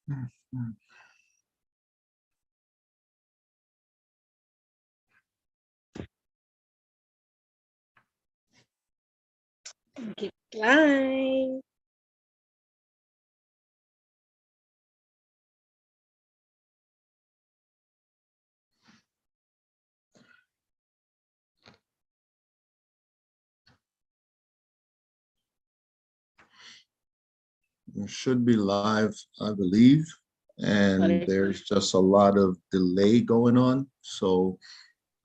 Get live. It should be live, I believe. And there's just a lot of delay going on. So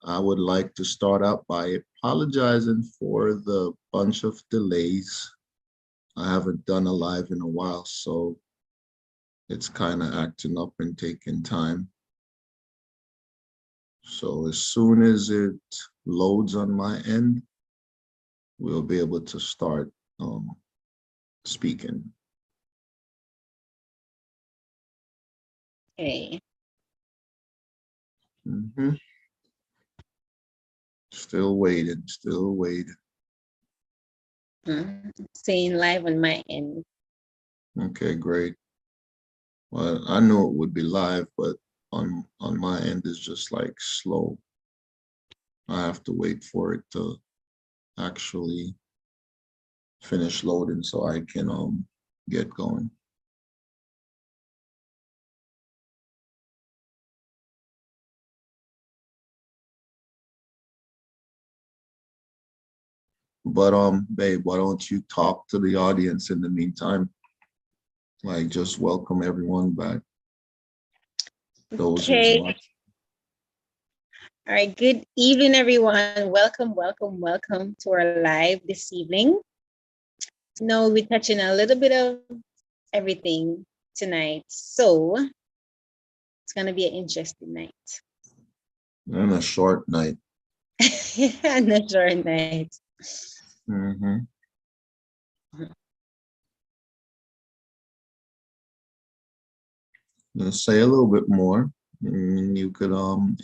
I would like to start out by apologizing for the bunch of delays. I haven't done a live in a while, so it's kind of acting up and taking time. So as soon as it loads on my end, we'll be able to start speaking. Okay. Still waiting, still waiting. Saying live on my end. Okay, great. Well, I knew it would be live, but on my end is just like slow. I have to wait for it to actually finish loading so I can get going. But babe, why don't you talk to the audience in the meantime? Like, just welcome everyone back. Those who's watching. All right, good evening, everyone. Welcome, welcome, welcome to our live this evening. No, we're touching a little bit of everything tonight. So it's gonna be an interesting night. And a short night. And a short night. Let's say a little bit more. You could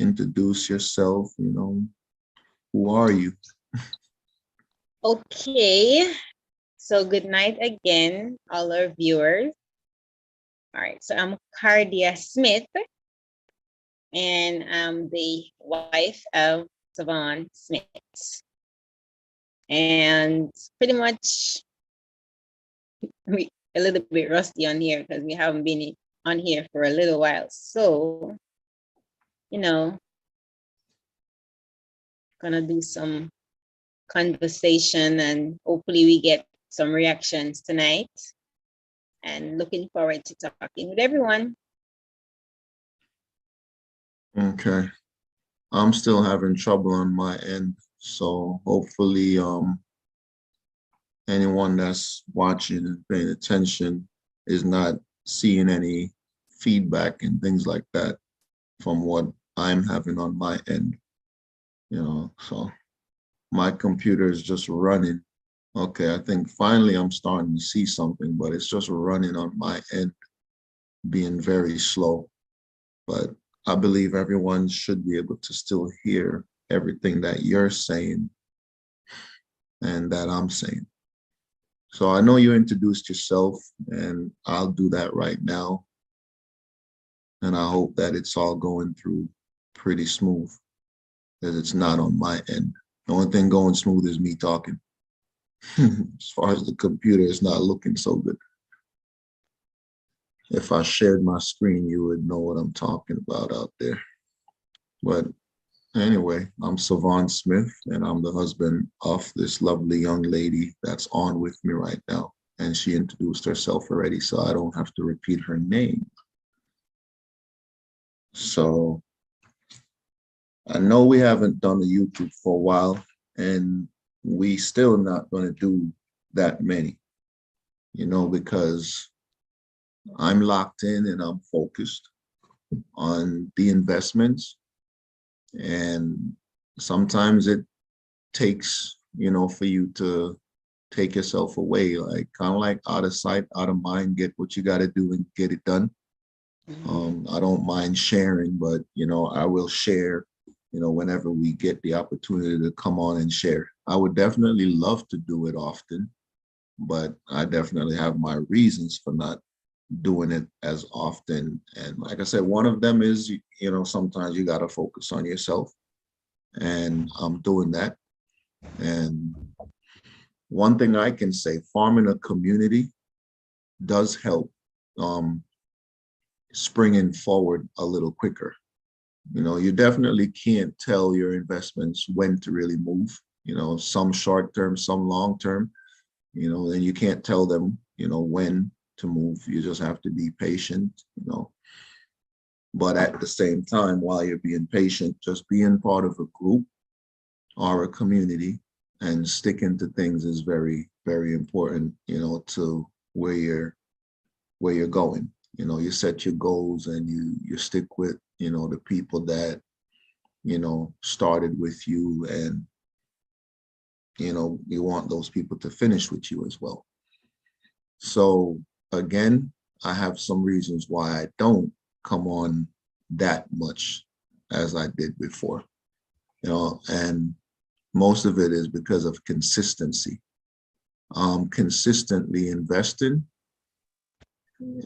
introduce yourself, who are you? Okay, so good night again, all our viewers. All right, so I'm Cardia Smith, and I'm the wife of Savon Smith. And pretty much a little bit rusty on here because we haven't been on here for a little while. So, gonna do some conversation and hopefully we get some reactions tonight. And looking forward to talking with everyone. Okay. I'm still having trouble on my end. So hopefully anyone that's watching and paying attention is not seeing any feedback and things like that from what I'm having on my end. So my computer is just running. Okay, I think finally I'm starting to see something, but it's just running on my end, being very slow. But I believe everyone should be able to still hear everything that you're saying and that I'm saying. So I know you introduced yourself, and I'll do that right now. And I hope that it's all going through pretty smooth, because it's not on my end. The only thing going smooth is me talking. As far as the computer, it's not looking so good. If I shared my screen, you would know what I'm talking about out there. But anyway, I'm Savon Smith, and I'm the husband of this lovely young lady that's on with me right now. And she introduced herself already, so I don't have to repeat her name. So I know we haven't done a YouTube for a while, and we still not going to do that many, because I'm locked in and I'm focused on the investments. And sometimes it takes, for you to take yourself away, like kind of like out of sight, out of mind, get what you got to do and get it done. I don't mind sharing, but, I will share, whenever we get the opportunity to come on and share. I would definitely love to do it often, but I definitely have my reasons for not doing it as often. And like I said, one of them is, sometimes you got to focus on yourself. And I'm doing that. And one thing I can say, farming a community does help um, springing forward a little quicker. You definitely can't tell your investments when to really move, some short term, some long term, and you can't tell them, when to move. You just have to be patient. But at the same time, while you're being patient, just being part of a group or a community and sticking to things is very, very important, to where you're going. You set your goals and you stick with, the people that, started with you, and, you want those people to finish with you as well. So again, I have some reasons why I don't come on that much as I did before, and most of it is because of consistency. Consistently investing,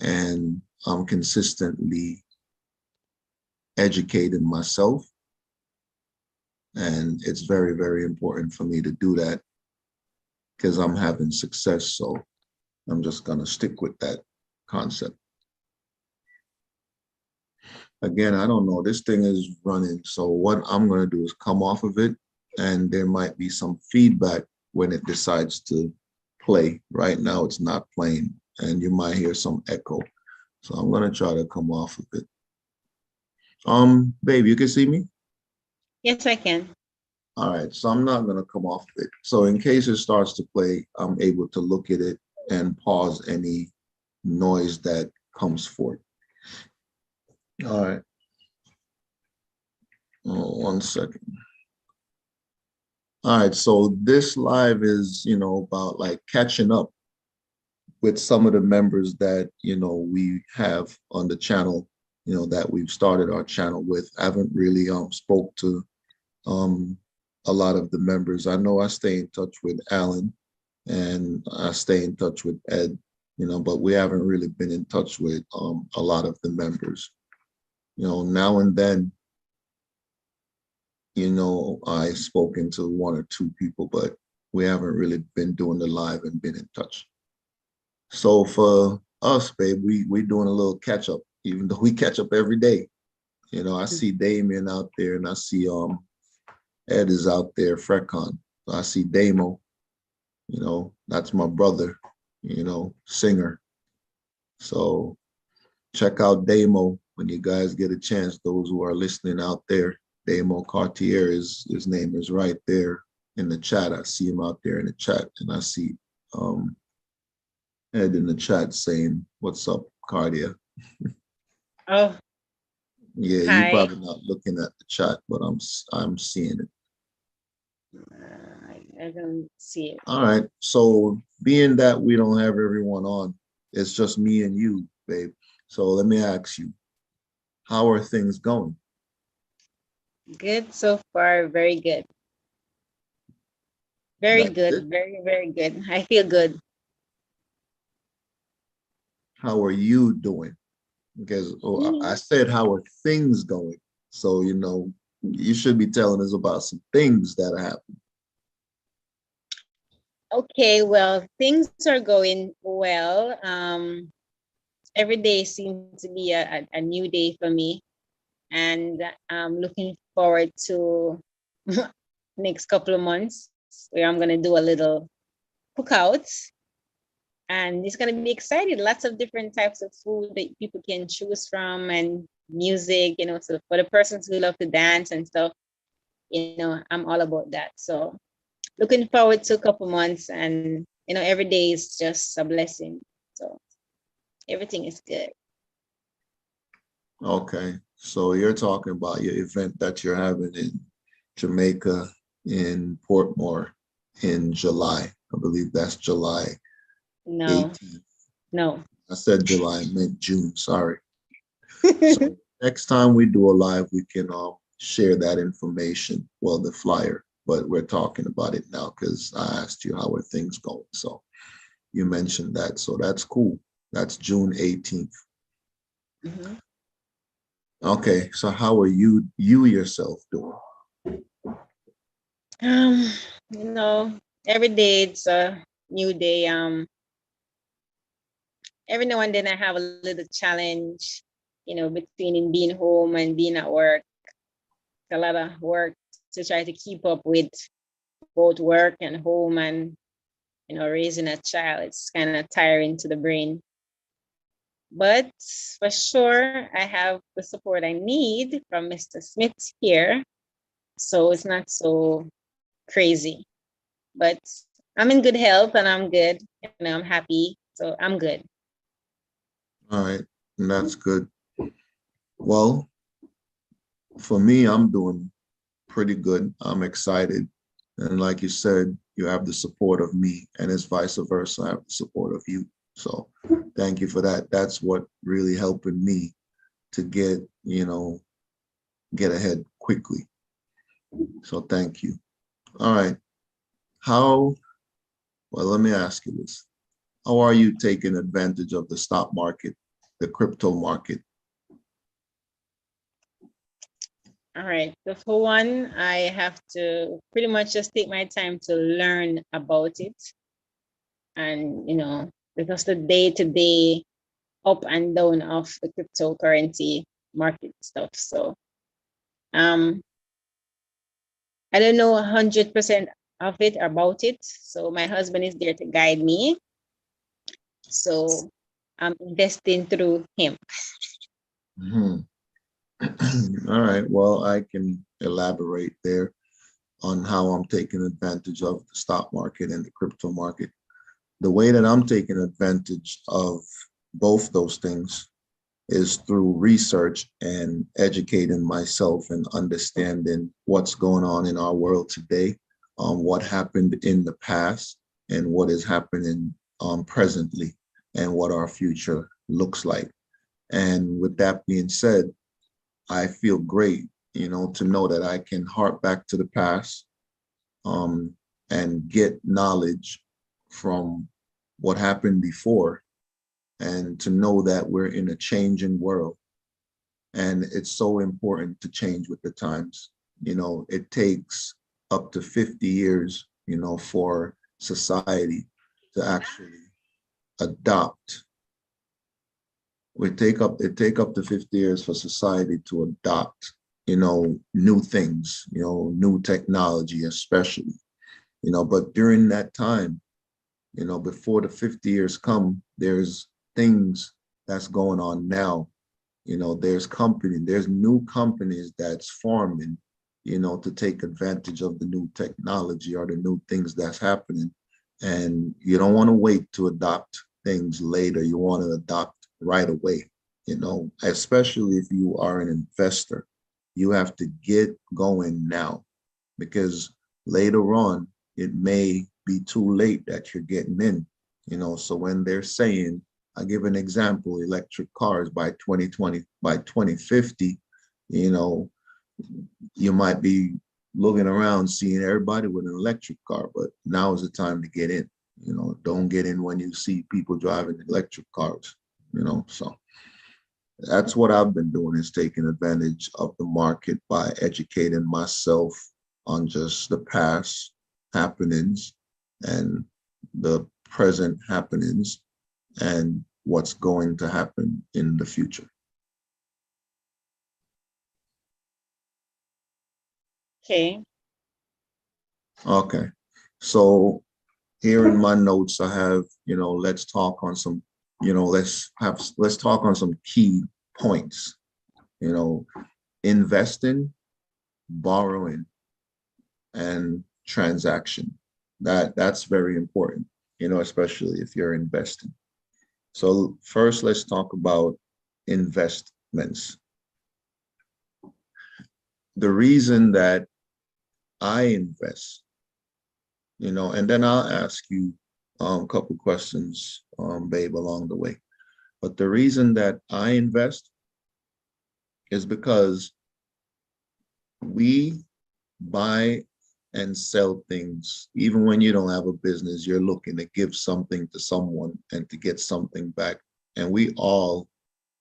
and I'm consistently educating myself. And it's very, very important for me to do that because I'm having success. So I'm just going to stick with that concept. Again, I don't know. This thing is running. So what I'm going to do is come off of it, and there might be some feedback when it decides to play. Right now, it's not playing, and you might hear some echo. So I'm going to try to come off of it. Babe, you can see me? Yes, I can. All right, so I'm not going to come off of it. So in case it starts to play, I'm able to look at it and pause any noise that comes forth. All right. Oh, 1 second. All right, so this live is, about like catching up with some of the members that, we have on the channel, that we've started our channel with. I haven't really spoke to um, a lot of the members. I know I stay in touch with Alan, and I stay in touch with Ed, but we haven't really been in touch with a lot of the members. Now and then, I've spoken to one or two people, but we haven't really been doing the live and been in touch. So for us, babe, we're doing a little catch up, even though we catch up every day. I see Damien out there, and I see Ed is out there, Frecon. So I see Damo, that's my brother, singer. So check out Damo when you guys get a chance, those who are listening out there. Damo Cartier, his name is right there in the chat. I see him out there in the chat, and I see Ed in the chat saying, "What's up, Cardia?" Oh, Yeah, you hi. probably not looking at the chat, but I'm seeing it. I don't see it. All right. So being that we don't have everyone on, it's just me and you, babe. So let me ask you, how are things going? Good so far. Very good. Very That's it. good. Very, very good. I feel good. How are you doing? Because I Mm. said, how are things going? So, you should be telling us about some things that happened. Okay, well, things are going well. Every day seems to be a new day for me, and I'm looking forward to next couple of months where I'm gonna do a little cookouts, and it's gonna be exciting. Lots of different types of food that people can choose from, and music. So for the persons who love to dance and stuff, I'm all about that. So looking forward to a couple months, and every day is just a blessing. So everything is good. Okay. So you're talking about your event that you're having in Jamaica, in Portmore in July. I believe that's July No, 18th. no. I said July, I meant June. Sorry. So next time we do a live, we can share that information. Well, the flyer, but we're talking about it now because I asked you how are things going. So you mentioned that. So that's cool. That's June 18th. Mhm. Okay, so how are you yourself doing? Um, you know, every day it's a new day. Every now and then I have a little challenge, between in being home and being at work. A lot of work to try to keep up with both work and home and raising a child. It's kind of tiring to the brain. But for sure, I have the support I need from Mr. Smith here. So it's not so crazy. But I'm in good health and I'm good. I'm happy. So I'm good. All right, and that's good. Well, for me, I'm doing pretty good. I'm excited. And like you said, you have the support of me, and it's vice versa. I have the support of you. So thank you for that. That's what really helping me to get ahead quickly. So thank you. All right. How, well, let me ask you this. How are you taking advantage of the stock market, the crypto market? All right. So for one, I have to pretty much just take my time to learn about it and, because the day to day up and down of the cryptocurrency market stuff. So um I don't know 100% of it about it. So my husband is there to guide me. So I'm investing through him. Mhm. All right. Well, I can elaborate there on how I'm taking advantage of the stock market and the crypto market. The way that I'm taking advantage of both those things is through research and educating myself and understanding what's going on in our world today, what happened in the past, and what is happening presently, and what our future looks like. And with that being said, I feel great, to know that I can hark back to the past, um, and get knowledge from what happened before, and to know that we're in a changing world. And it's so important to change with the times. It takes up to 50 years, for society to actually adopt. It take up to 50 years for society to adopt, new things, new technology, especially, but during that time, before the 50 years come, there's things that's going on now. There's new companies that's forming, to take advantage of the new technology or the new things that's happening. And you don't want to wait to adopt things later. You want to adopt right away, especially if you are an investor. You have to get going now, because later on, it may be too late that you're getting in. So when they're saying, I give an example, electric cars by 2020, by 2050, you know, you might be looking around seeing everybody with an electric car, but now is the time to get in. Don't get in when you see people driving electric cars, so that's what I've been doing, is taking advantage of the market by educating myself on just the past happenings and the present happenings and what's going to happen in the future. Okay. Okay. So here in my notes, I have, let's talk on some, let's talk on some key points, you know, investing, borrowing, and transaction. That's very important, especially if you're investing. So first, let's talk about investments. The reason that I invest, and then I'll ask you a couple questions, babe, along the way. But the reason that I invest is because we buy and sell things. Even when you don't have a business, you're looking to give something to someone and to get something back. and we all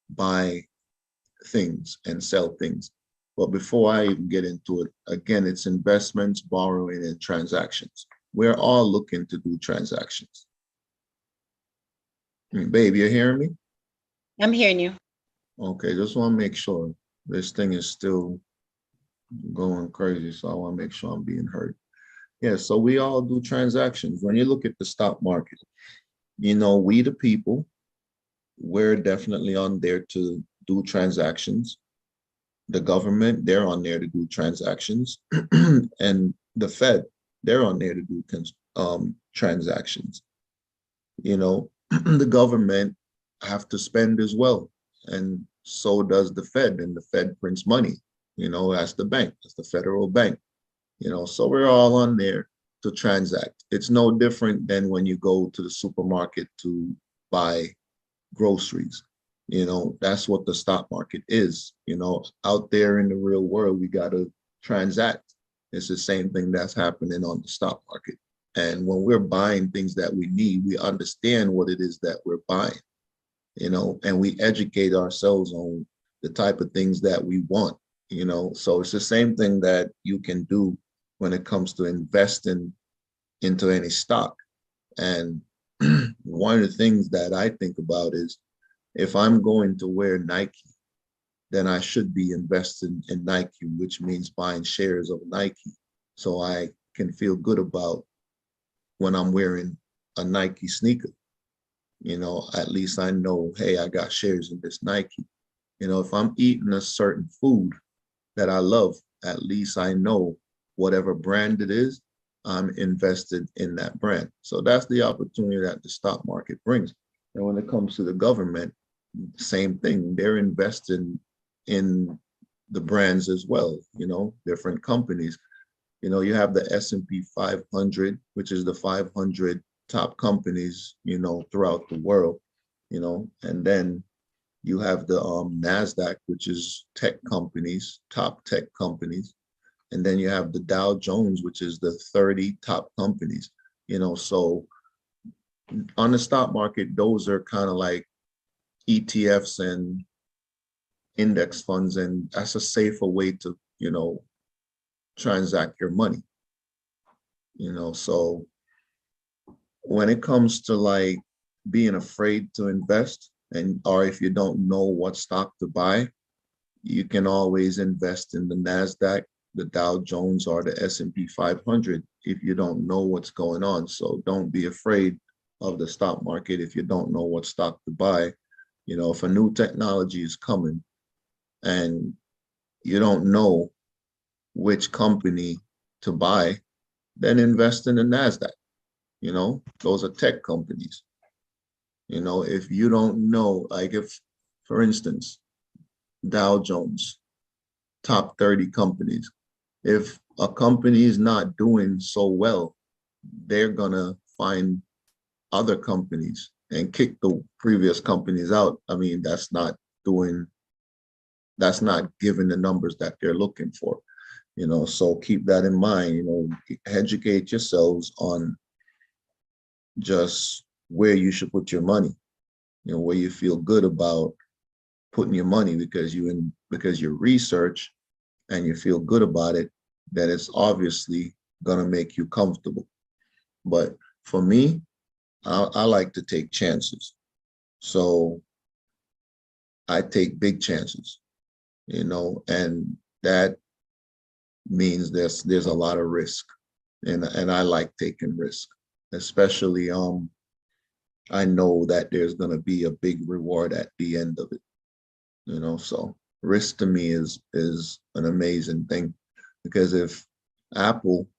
buy things and sell things. But before I even get into it, again, it's investments, borrowing, and transactions. We're all looking to do transactions. Babe, you're hearing me? I'm hearing you. Okay, just want to make sure this thing is still going crazy. So I want to make sure I'm being heard. Yeah, so we all do transactions. When you look at the stock market, we the people, we're definitely on there to do transactions. The government, they're on there to do transactions. And the Fed, they're on there to do transactions. The government have to spend as well. And so does the Fed, and the Fed prints money. That's the bank, that's the federal bank. So we're all on there to transact. It's no different than when you go to the supermarket to buy groceries. That's what the stock market is. Out there in the real world, we got to transact. It's the same thing that's happening on the stock market. And when we're buying things that we need, we understand what it is that we're buying, and we educate ourselves on the type of things that we want, So it's the same thing that you can do when it comes to investing into any stock. And one of the things that I think about is, if I'm going to wear Nike, then I should be investing in Nike, which means buying shares of Nike. So I can feel good about when I'm wearing a Nike sneaker. At least I know, hey, I got shares in this Nike. If I'm eating a certain food that I love, at least I know whatever brand it is, I'm invested in that brand. So that's the opportunity that the stock market brings. And when it comes to the government, same thing. They're investing in the brands as well, different companies. You have the S&P 500, which is the 500 top companies, throughout the world, and then you have the NASDAQ, which is tech companies, top tech companies. And then you have the Dow Jones, which is the 30 top companies, so on the stock market, those are kind of like ETFs and index funds, and that's a safer way to, transact your money. So when it comes to like being afraid to invest, or if you don't know what stock to buy, you can always invest in the NASDAQ, the Dow Jones, or the S&P 500 if you don't know what's going on. So don't be afraid of the stock market if you don't know what stock to buy. If a new technology is coming and you don't know which company to buy, then invest in the NASDAQ. Those are tech companies. If you don't know, like if, for instance, Dow Jones, top 30 companies, if a company is not doing so well, they're gonna find other companies and kick the previous companies out. I mean, that's not giving the numbers that they're looking for. So keep that in mind. Educate yourselves on just where you should put your money, where you feel good about putting your money, because you research and you feel good about it, that it's obviously gonna make you comfortable. But for me, I like to take chances. So I take big chances, and that means there's a lot of risk, and I like taking risk, especially I know that there's going to be a big reward at the end of it. So risk to me is an amazing thing, because if Apple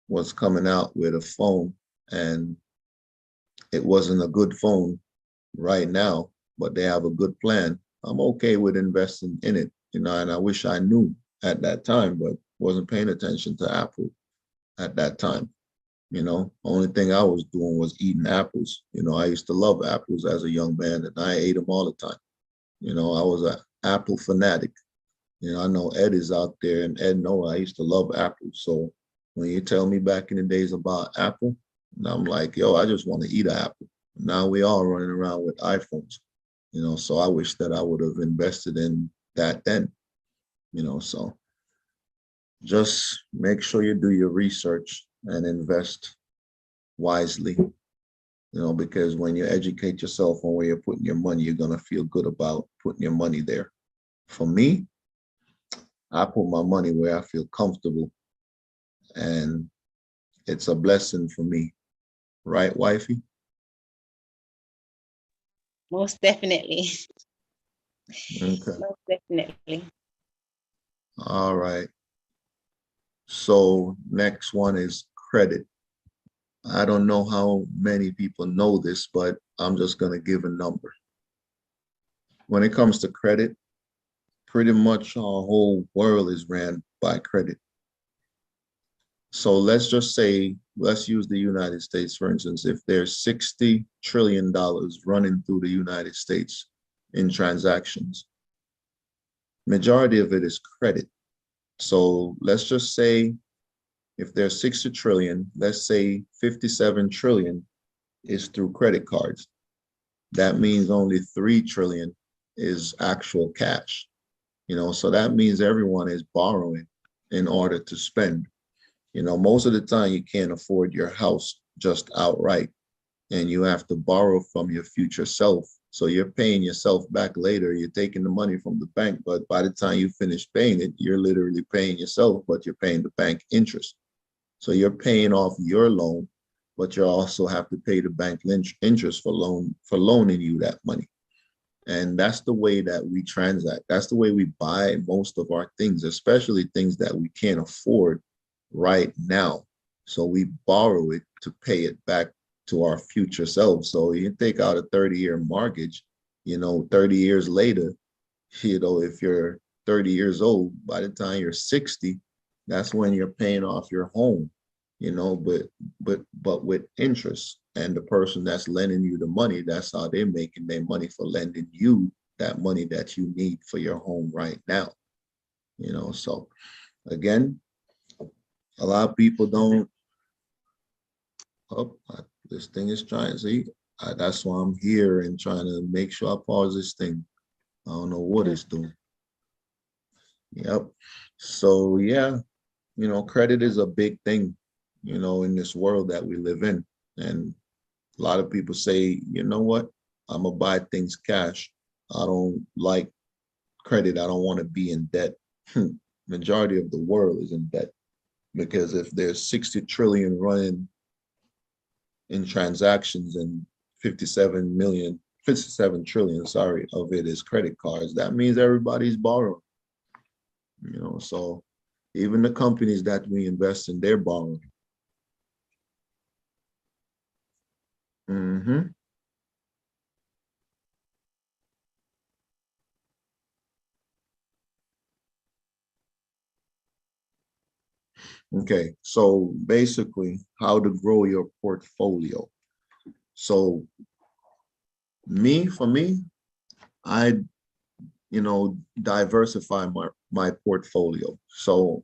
was coming out with a phone and it wasn't a good phone right now, but they have a good plan, I'm okay with investing in it, and I wish I knew at that time, but wasn't paying attention to Apple at that time. Only thing I was doing was eating apples. I used to love apples as a young man, and I ate them all the time. I was an apple fanatic. I know Ed is out there, and Ed knows I used to love apples. So when you tell me back in the days about Apple, and I'm like, yo, I just want to eat an apple. Now we all running around with iPhones. So I wish that I would have invested in that then, so just make sure you do your research and invest wisely, because when you educate yourself on where you're putting your money, you're going to feel good about putting your money there. For me, I put my money where I feel comfortable, and it's a blessing for me. Right, wifey? Most definitely. Okay. Most definitely. All right. So next one is credit. I don't know how many people know this, but I'm just going to give a number. When it comes to credit, pretty much our whole world is ran by credit. So let's just say, let's use the United States, for instance, if there's $60 trillion running through the United States in transactions, majority of it is credit. So let's just say if there's 60 trillion, let's say 57 trillion is through credit cards. That means only 3 trillion is actual cash. So that means everyone is borrowing in order to spend. Most of the time you can't afford your house just outright, and you have to borrow from your future self. So you're paying yourself back later. You're taking the money from the bank, but by the time you finish paying it, you're literally paying yourself, but you're paying the bank interest. So you're paying off your loan, but you also have to pay the bank interest for loaning you that money. And that's the way that we transact. That's the way we buy most of our things, especially things that we can't afford right now. So we borrow it to pay it back to our future selves. So you take out a 30-year mortgage, 30 years later, if you're 30 years old, by the time you're 60, that's when you're paying off your home, but with interest. And the person that's lending you the money, that's how they're making their money for lending you that money that you need for your home right now. So again, a lot of people don't. Oh, this thing is trying. See, that's why I'm here and trying to make sure I pause this thing. I don't know what it's doing. Yep. So yeah, credit is a big thing, in this world that we live in. And a lot of people say, you know what, I'm gonna buy things cash. I don't like credit. I don't want to be in debt. Majority of the world is in debt, because if there's 60 trillion running in transactions and 57 trillion, sorry, of it is credit cards, that means everybody's borrowing, so even the companies that we invest in, they're borrowing. Mm-hmm. Okay, so basically how to grow your portfolio. So for me, I, diversify my portfolio. So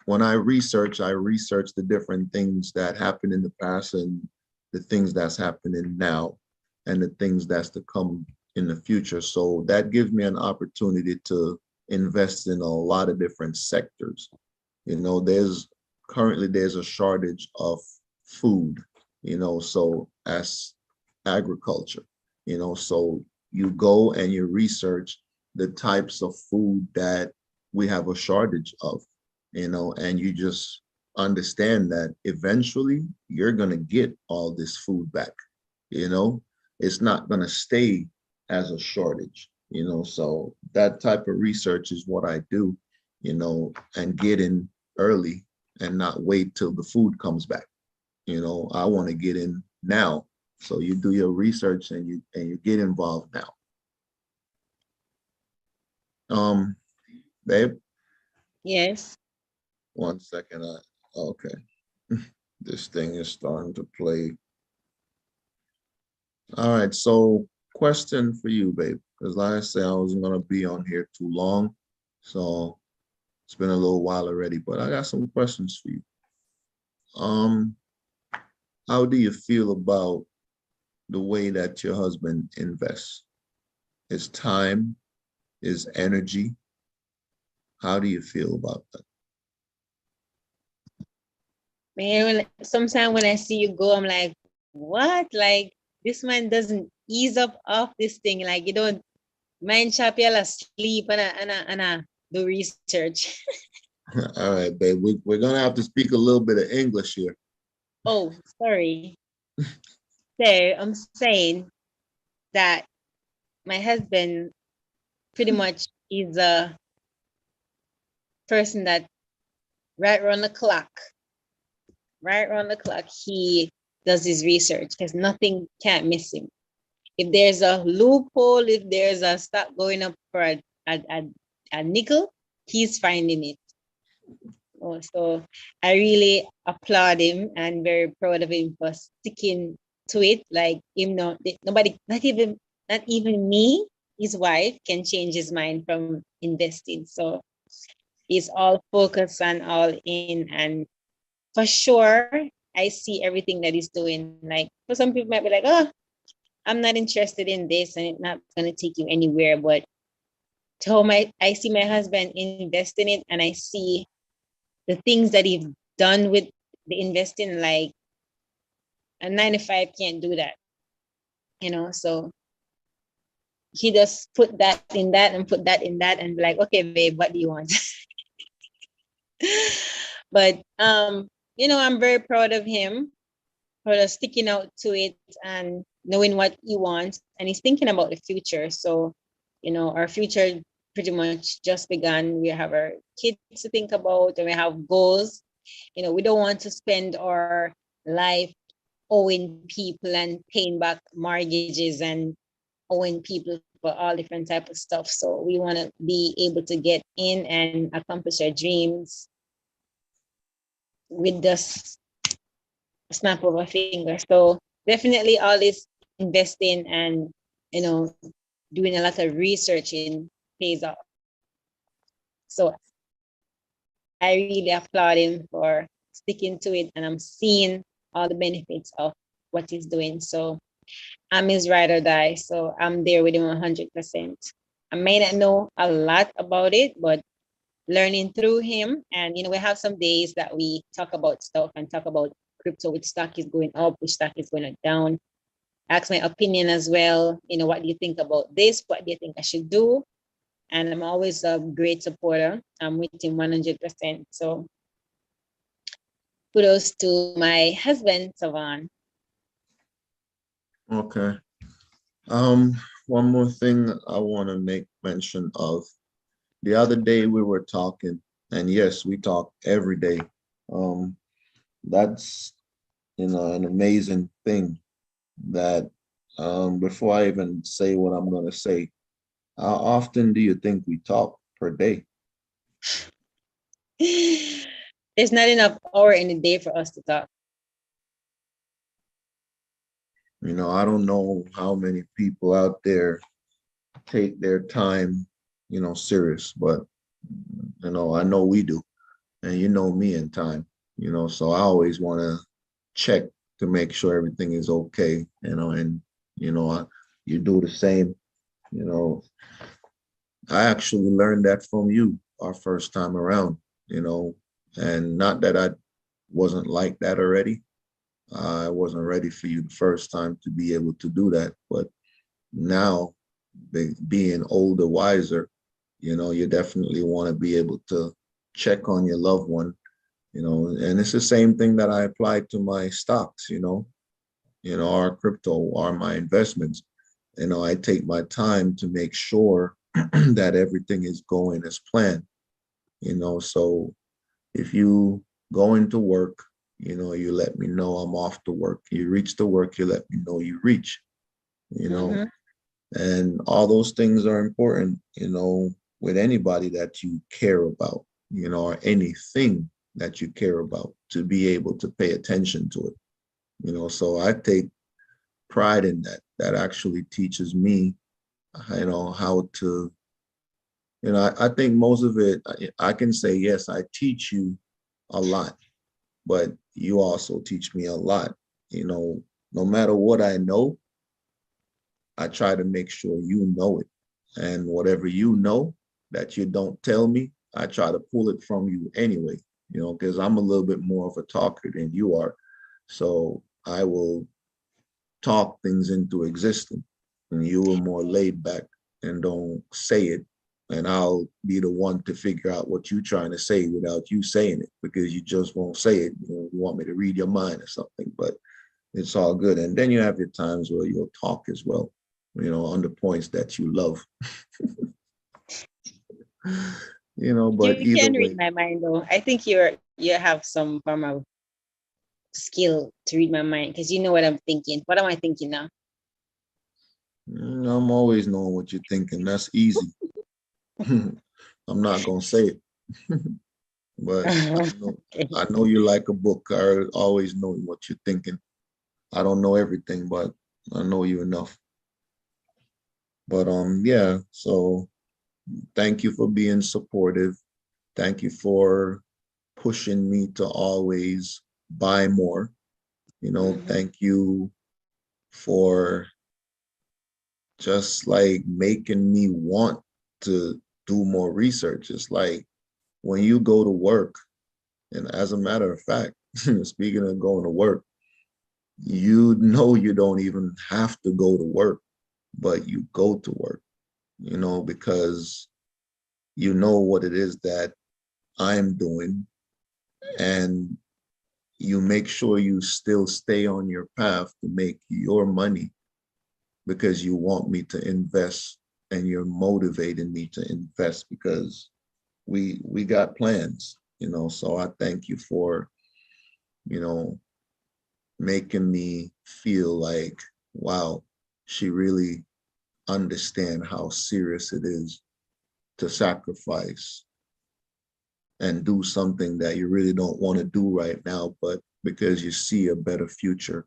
when I research the different things that happened in the past and the things that's happening now and the things that's to come in the future. So that gives me an opportunity to invest in a lot of different sectors. There's a shortage of food, so as agriculture, so you go and you research the types of food that we have a shortage of, and you just understand that eventually you're going to get all this food back, you know, it's not going to stay as a shortage, so that type of research is what I do, and get in early and not wait till the food comes back. I want to get in now. So you do your research and you get involved now. Um, babe, Yes. 1 second. Okay. This thing is starting to play. All right. So question for you, babe, because like I said, I wasn't gonna be on here too long. So it's been a little while already, but I got some questions for you. Um, how do you feel about the way that your husband invests? is time, is energy. How do you feel about that? Man, sometimes when I see you go, I'm like, what? Like, this man doesn't ease up off this thing. Like, you don't mind chop y'all asleep and do research. All right, babe. We're gonna have to speak a little bit of English here. Oh, sorry. So I'm saying that my husband pretty much is a person that right around the clock, he does his research because nothing can't miss him. If there's a loophole, if there's a stock going up for a nickel, he's finding it. Oh, so I really applaud him and very proud of him for sticking to it. Like him, nobody, not even me, his wife, can change his mind from investing. So he's all focused and all in, and for sure, I see everything that he's doing. Like for some people might be like, oh, I'm not interested in this and it's not going to take you anywhere. But I see my husband invest in it and I see the things that he's done with the investing, like a 9 to 5 can't do that, so he just put that in that and put that in that and be like, okay, babe, what do you want? But I'm very proud of him for sticking out to it and knowing what he wants, and he's thinking about the future. So our future pretty much just begun. We have our kids to think about and we have goals. We don't want to spend our life owing people and paying back mortgages and owing people for all different type of stuff. So we want to be able to get in and accomplish our dreams with this snap of a finger. So definitely all this investing and doing a lot of researching pays off. So I really applaud him for sticking to it, and I'm seeing all the benefits of what he's doing. So I'm his ride or die. So I'm there with him 100%. I may not know a lot about it, but learning through him. And we have some days that we talk about stuff and talk about crypto, which stock is going up, which stock is going down. Ask my opinion as well. What do you think about this? What do you think I should do? And I'm always a great supporter. I'm with him 100%. So kudos to my husband, Savan. Okay. One more thing I want to make mention of. The other day we were talking, and yes, we talk every day. Um, that's an amazing thing that before I even say what I'm gonna say, how often do you think we talk per day? There's not enough hour in the day for us to talk. I don't know how many people out there take their time, serious, but I know we do. And me in time, so I always want to check to make sure everything is okay, and you do the same. You know, I actually learned that from you our first time around, and not that I wasn't like that already. I wasn't ready for you the first time to be able to do that, but now being older, wiser, you definitely want to be able to check on your loved one, and it's the same thing that I applied to my stocks, our crypto or my investments. I take my time to make sure that everything is going as planned, so if you go into work, you let me know I'm off to work. You reach to work, you let me know you reach, you know, Mhm. and all those things are important, with anybody that you care about, or anything that you care about, to be able to pay attention to it, so I take pride in that. That actually teaches me, how to, I think most of it, I can say, yes, I teach you a lot, but you also teach me a lot, no matter what I know, I try to make sure you know it. And whatever you know that you don't tell me, I try to pull it from you anyway, because I'm a little bit more of a talker than you are. So I will talk things into existence, and you are more laid back and don't say it. And I'll be the one to figure out what you're trying to say without you saying it, because you just won't say it. You want me to read your mind or something, but it's all good. And then you have your times where you'll talk as well, on the points that you love. But You either can read way, my mind though. I think you have some form of skill to read my mind because you know what I'm thinking. What am I thinking now? I'm always knowing what you're thinking. That's easy. I'm not gonna say it, but Okay. I know you like a book. I always know what you're thinking. I don't know everything, but I know you enough. But yeah. So thank you for being supportive. Thank you for pushing me to always buy more. Mhm. Thank you for just like making me want to do more research. It's like when you go to work, and as a matter of fact, speaking of going to work, you don't even have to go to work, but you go to work, because you know what it is that I'm doing, and you make sure you still stay on your path to make your money because you want me to invest, and you're motivating me to invest because we got plans, so I thank you for, you know, making me feel like, wow, she really understand how serious it is to sacrifice and do something that you really don't want to do right now, but because you see a better future,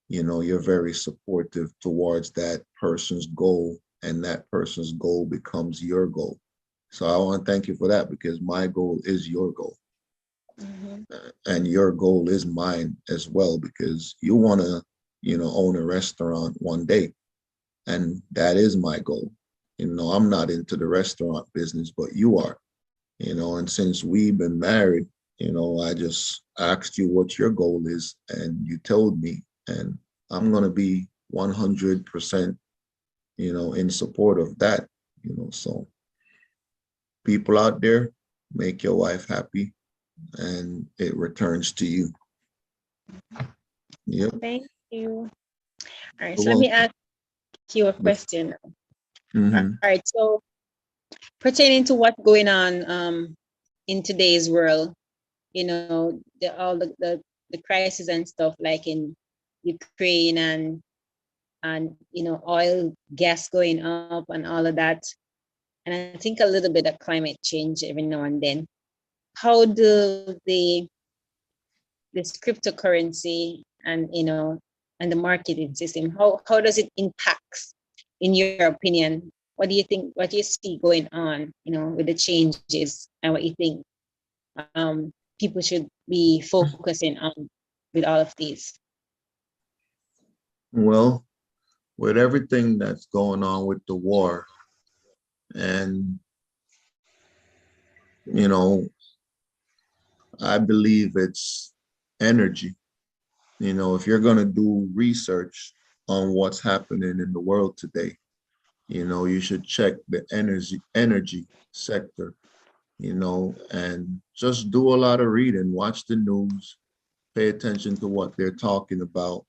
you're very supportive towards that person's goal, and that person's goal becomes your goal. So I want to thank you for that, because my goal is your goal, Mhm. and your goal is mine as well, because you want to, own a restaurant one day, and that is my goal. I'm not into the restaurant business, but you are, and since we've been married, I just asked you what your goal is, and you told me, and I'm going to be 100%, in support of that, so people out there, make your wife happy, and it returns to you. Yep. Thank you. All right, You're so let me welcome. ask you a Bef- question. All mhm. right, so pertaining to what's going on in today's world, all the crisis and stuff like in Ukraine and oil gas going up and all of that, and I think a little bit of climate change every now and then. How do this cryptocurrency and the marketing system, how does it impact, in your opinion? What do you think, what do you see going on, with the changes, and what you think people should be focusing on with all of these? Well, with everything that's going on with the war, and you know I believe it's energy. If you're going to do research on what's happening in the world today, you should check the energy sector, and just do a lot of reading, watch the news, pay attention to what they're talking about,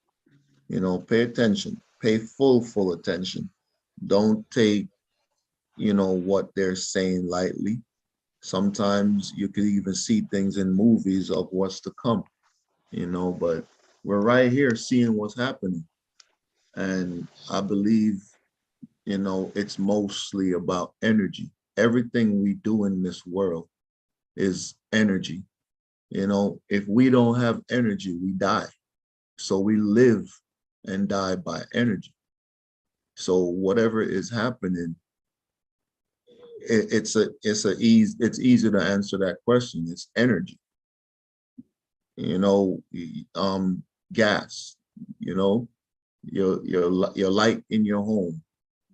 pay attention, pay full attention. Don't take, what they're saying lightly. Sometimes you could even see things in movies of what's to come, but we're right here seeing what's happening. And I believe, it's mostly about energy. Everything we do in this world is energy. If we don't have energy, we die. So we live and die by energy. So whatever is happening, it's easy to answer that question. It's energy. you know, gas, you know, your light in your home.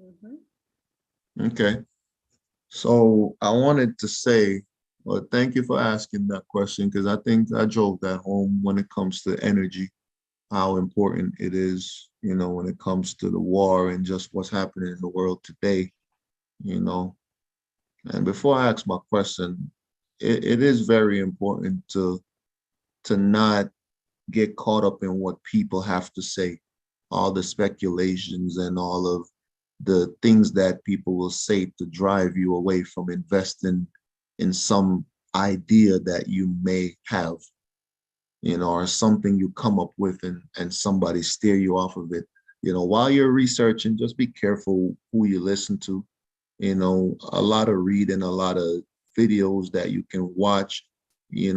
Mm-hmm. Okay. So I wanted to say, well, thank you for asking that question because I think I drove that home when it comes to energy, how important it is, when it comes to the war and just what's happening in the world today, you know. And before I ask my question, it is very important to not get caught up in what people have to say, all the speculations and all of the things that people will say to drive you away from investing in some idea that you may have, or something you come up with and somebody steer you off of it. While you're researching, just be careful who you listen to. A lot of reading, a lot of videos that you can watch. You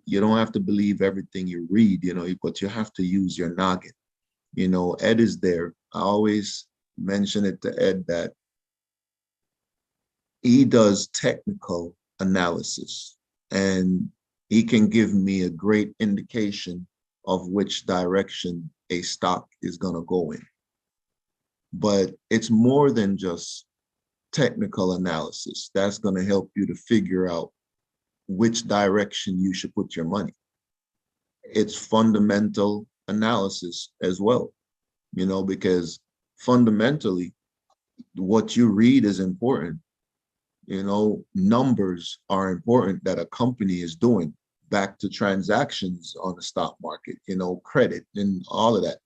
don't have to believe everything you read, but you have to use your noggin. Ed is there. I always mention it to Ed that he does technical analysis and he can give me a great indication of which direction a stock is going to go in. But it's more than just technical analysis. That's going to help you to figure out which direction you should put your money. It's fundamental analysis as well, because fundamentally, what you read is important. Numbers are important that a company is doing back to transactions on the stock market, credit and all of that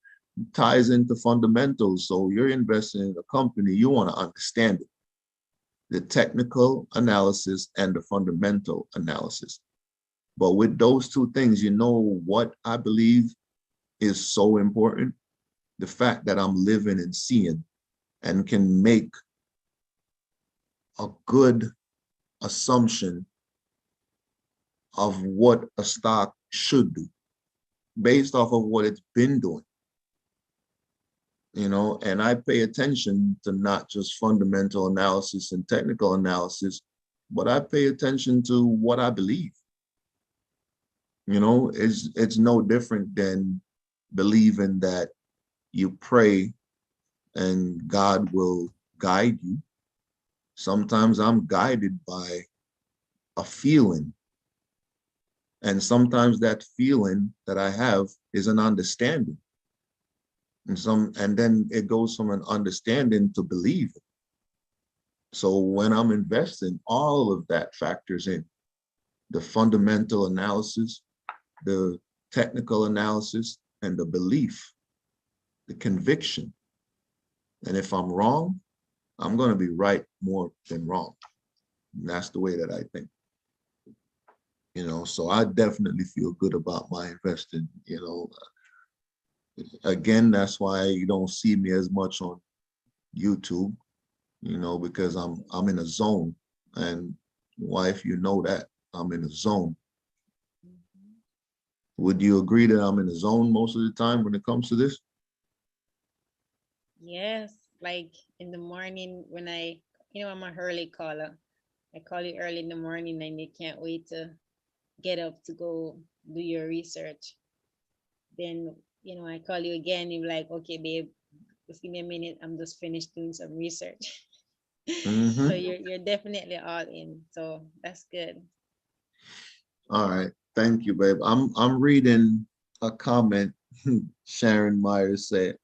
ties into fundamentals. So you're investing in a company, you want to understand it, the technical analysis and the fundamental analysis. But with those two things, what I believe is so important? The fact that I'm living and seeing and can make a good assumption of what a stock should do based off of what it's been doing, and I pay attention to not just fundamental analysis and technical analysis, but I pay attention to what I believe. It's no different than believing that you pray and God will guide you. Sometimes I'm guided by a feeling. And sometimes that feeling that I have is an understanding. And then it goes from an understanding to belief. So when I'm investing, all of that factors in the fundamental analysis, the technical analysis, and the belief, the conviction. And if I'm wrong, I'm going to be right more than wrong. And that's the way that I think. So I definitely feel good about my investing. Again, that's why you don't see me as much on YouTube, because I'm in a zone. And wife, that I'm in a zone. Mm-hmm. Would you agree that I'm in a zone most of the time when it comes to this? Yes, like in the morning when I'm a early caller. I call you early in the morning and you can't wait to get up to go do your research. Then, I call you again. You're like, okay, babe, just give me a minute. I'm just finished doing some research. So Mm-hmm. you're definitely all in. So that's good. All right. Thank you, babe. I'm reading a comment Sharon Myers said.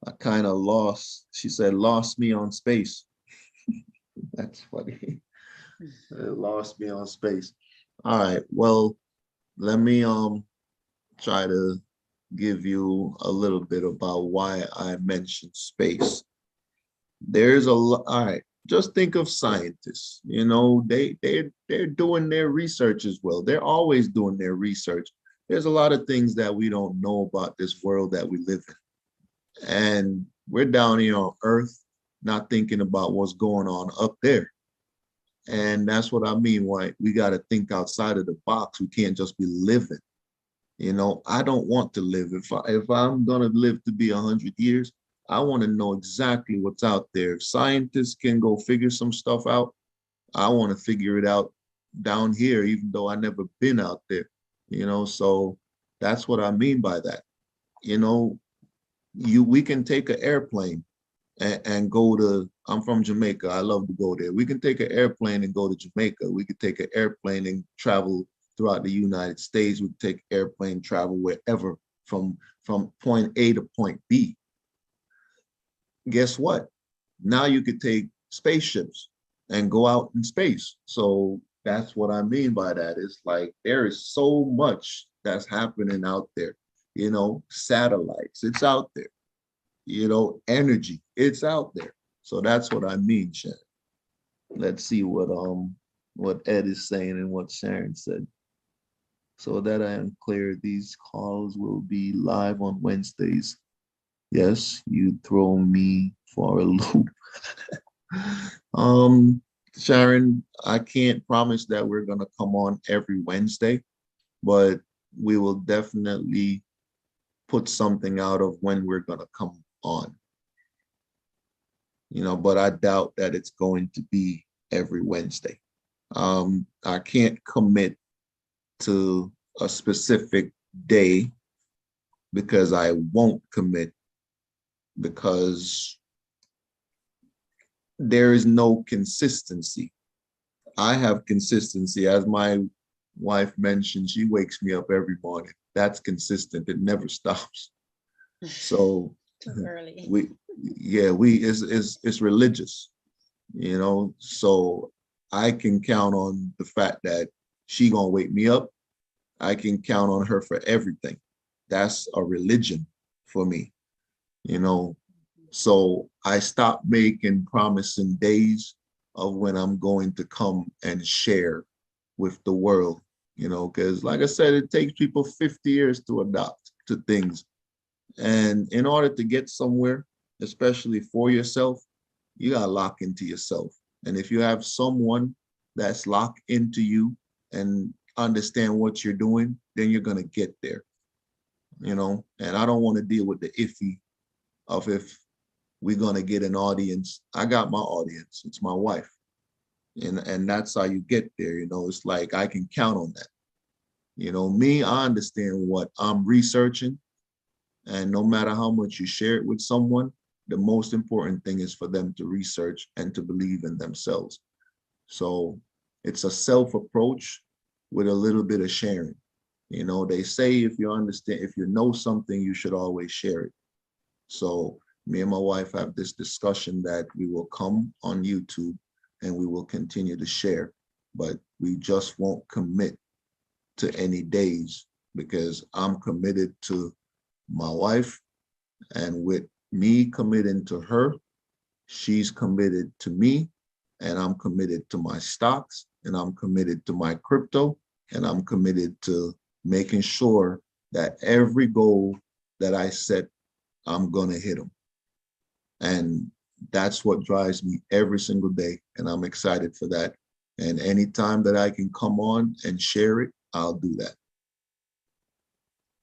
I kind of lost. She said, lost me on space. That's funny. It lost me on space. All right. Well, let me try to give you a little bit about why I mentioned space. There's a lot. All right. Just think of scientists. They're doing their research as well. They're always doing their research. There's a lot of things that we don't know about this world that we live in. And we're down here on Earth, not thinking about what's going on up there. And that's what I mean. Why we got to think outside of the box. We can't just be living. I don't want to live. If I'm gonna live to be 100 years, I want to know exactly what's out there. If scientists can go figure some stuff out, I want to figure it out down here, even though I never been out there. So that's what I mean by that. You know, we can take an airplane and go to, I'm from Jamaica. I love to go there. We can take an airplane and go to Jamaica. We could take an airplane and travel throughout the United States. We could take airplane travel wherever from point A to point B. Guess what? Now you could take spaceships and go out in space. So that's what I mean by that. It's like there is so much that's happening out there. Satellites, it's out there. Energy, it's out there. So that's what I mean, Sharon. Let's see what Ed is saying and what Sharon said. So that I am clear, these calls will be live on Wednesdays. Yes, you throw me for a loop. um, Sharon, I can't promise that we're gonna come on every Wednesday, but we will definitely put something out of when we're gonna come on. But I doubt that it's going to be every Wednesday. I can't commit to a specific day because I won't commit because there is no consistency. I have consistency. As my wife mentioned, she wakes me up every morning. That's consistent. It never stops. So Too early. it's religious, so I can count on the fact that she gonna wake me up. I can count on her for everything. That's a religion for me, you know. So I stopped making promising days of when I'm going to come and share with the world, because like I said, it takes people 50 years to adopt to things. And in order to get somewhere, especially for yourself, you got to lock into yourself. And if you have someone that's locked into you and understand what you're doing, then you're going to get there, And I don't want to deal with the iffy of if we're going to get an audience. I got my audience. It's my wife. And that's how you get there. It's like I can count on that. Me, I understand what I'm researching. And no matter how much you share it with someone, the most important thing is for them to research and to believe in themselves. So it's a self approach with a little bit of sharing. They say if you understand, if you know something, you should always share it. So me and my wife have this discussion that we will come on YouTube and we will continue to share, but we just won't commit to any days because I'm committed to my wife, and with me committing to her, she's committed to me, and I'm committed to my stocks, and I'm committed to my crypto, and I'm committed to making sure that every goal that I set, I'm gonna hit them. And that's what drives me every single day, and I'm excited for that. And anytime that I can come on and share it, I'll do that.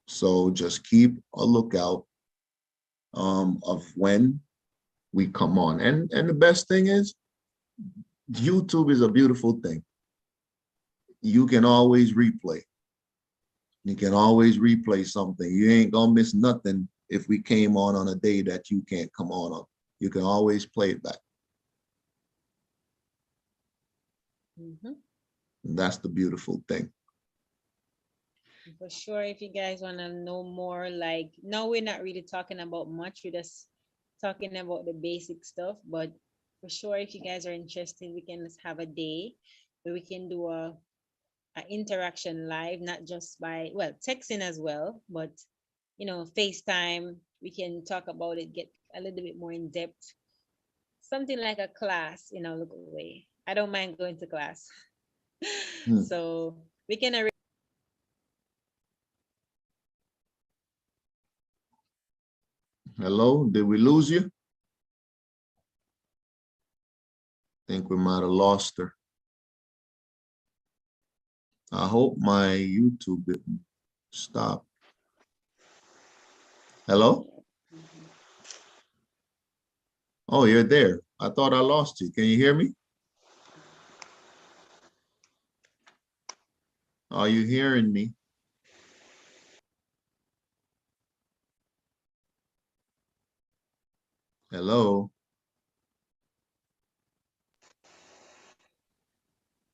So just keep a lookout of when we come on. And the best thing is, YouTube is a beautiful thing. You can always replay. You can always replay something. You ain't gonna miss nothing if we came on a day that you can't come on. You can always play it back. Mm-hmm. And that's the beautiful thing. For sure, if you guys want to know more, like, no, we're not really talking about much. We're just talking about the basic stuff. But for sure, if you guys are interested, we can just have a day where we can do a interaction live, not just by, well, texting as well, but FaceTime. We can talk about it, get a little bit more in depth. Something like a class, look away. I don't mind going to class. Hmm. So we can arrange. Hello, did we lose you? Think we might have lost her. I hope my YouTube didn't stop. Hello? Oh, you're there. I thought I lost you. Can you hear me? Are you hearing me? Hello?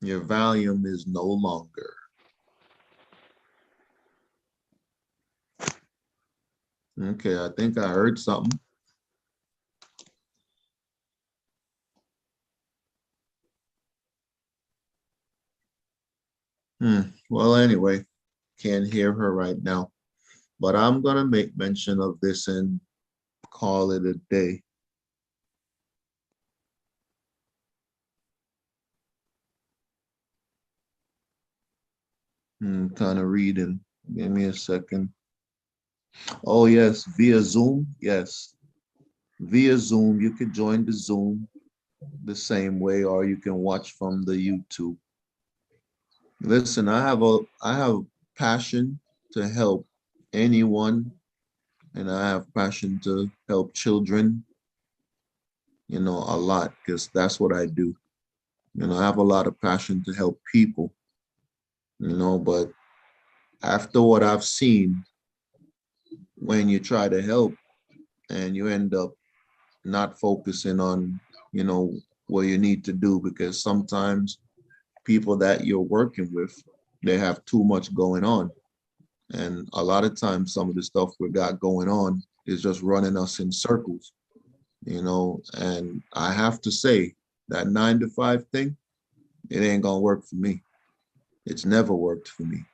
Your volume is no longer. Okay, I think I heard something. Well, anyway, can't hear her right now, but I'm gonna make mention of this and call it a day. Kind of reading. Give me a second. Oh, yes, via Zoom. Yes, via Zoom. You could join the Zoom the same way, or you can watch from the YouTube. Listen, I have passion to help anyone, and I have passion to help children, a lot, because that's what I do. I have a lot of passion to help people, but after what I've seen, when you try to help and you end up not focusing on, you know, what you need to do, because sometimes people that you're working with, they have too much going on. And a lot of times, some of the stuff we got going on is just running us in circles, and I have to say that 9 to 5 thing, it ain't gonna work for me. It's never worked for me,